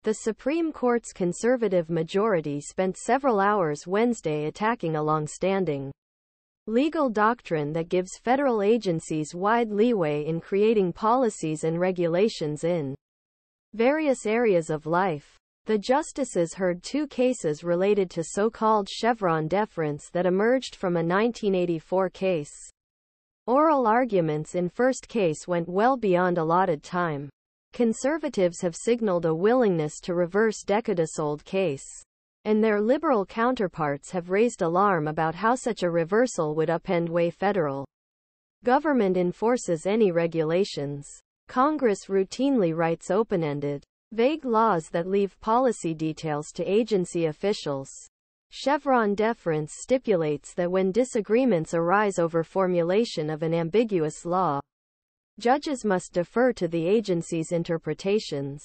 The Supreme Court's conservative majority spent several hours Wednesday attacking a longstanding legal doctrine that gives federal agencies wide leeway in creating policies and regulations in various areas of life. The justices heard two cases related to so-called Chevron deference that emerged from a 1984 case. Oral arguments in first case went well beyond allotted time. Conservatives have signaled a willingness to reverse decades-old case, and their liberal counterparts have raised alarm about how such a reversal would upend way federal government enforces any regulations. Congress routinely writes open-ended, vague laws that leave policy details to agency officials. Chevron deference stipulates that when disagreements arise over formulation of an ambiguous law, judges must defer to the agency's interpretations,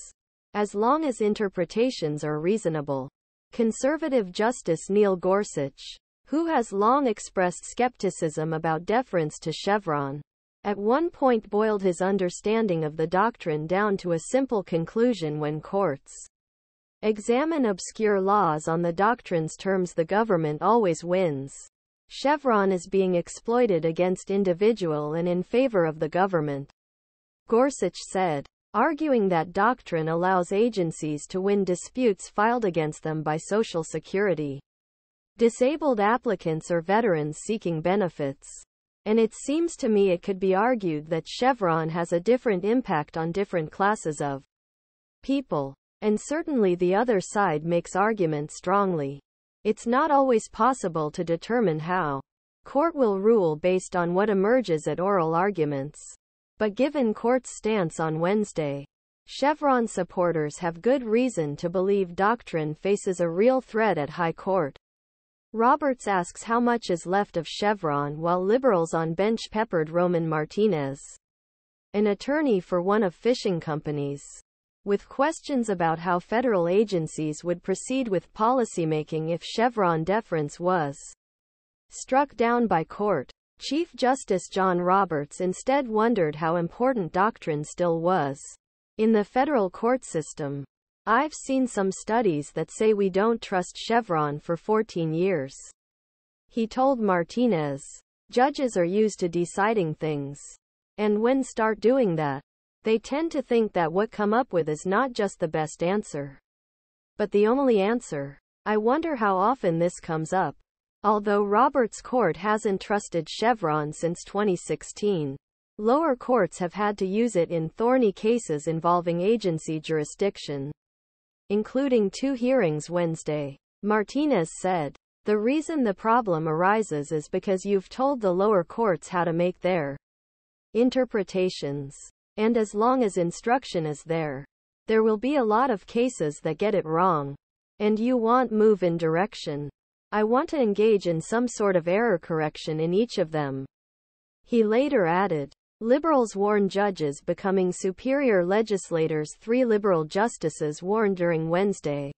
as long as interpretations are reasonable. Conservative Justice Neil Gorsuch, who has long expressed skepticism about deference to Chevron, at one point boiled his understanding of the doctrine down to a simple conclusion: when courts examine obscure laws on the doctrine's terms, the government always wins. Chevron is being exploited against individual and in favor of the government, Gorsuch said, arguing that doctrine allows agencies to win disputes filed against them by Social Security, disabled applicants, or veterans seeking benefits. And it seems to me it could be argued that Chevron has a different impact on different classes of people. And certainly the other side makes argument strongly. It's not always possible to determine how court will rule based on what emerges at oral arguments. But given court's stance on Wednesday, Chevron supporters have good reason to believe doctrine faces a real threat at high court. Roberts asks how much is left of Chevron, while liberals on bench peppered Roman Martinez, an attorney for one of fishing companies, with questions about how federal agencies would proceed with policymaking if Chevron deference was struck down by court. Chief Justice John Roberts instead wondered how important doctrine still was in the federal court system. I've seen some studies that say we don't trust Chevron for 14 years. He told Martinez, judges are used to deciding things. And when start doing that, they tend to think that what come up with is not just the best answer, but the only answer. I wonder how often this comes up. Although Roberts' court hasn't trusted Chevron since 2016, lower courts have had to use it in thorny cases involving agency jurisdiction, including 2 hearings Wednesday. Martinez said, the reason the problem arises is because you've told the lower courts how to make their interpretations. And as long as instruction is there will be a lot of cases that get it wrong. And you want move in direction. I want to engage in some sort of error correction in each of them. He later added, liberals warn judges becoming superior legislators. 3 liberal justices warned during Wednesday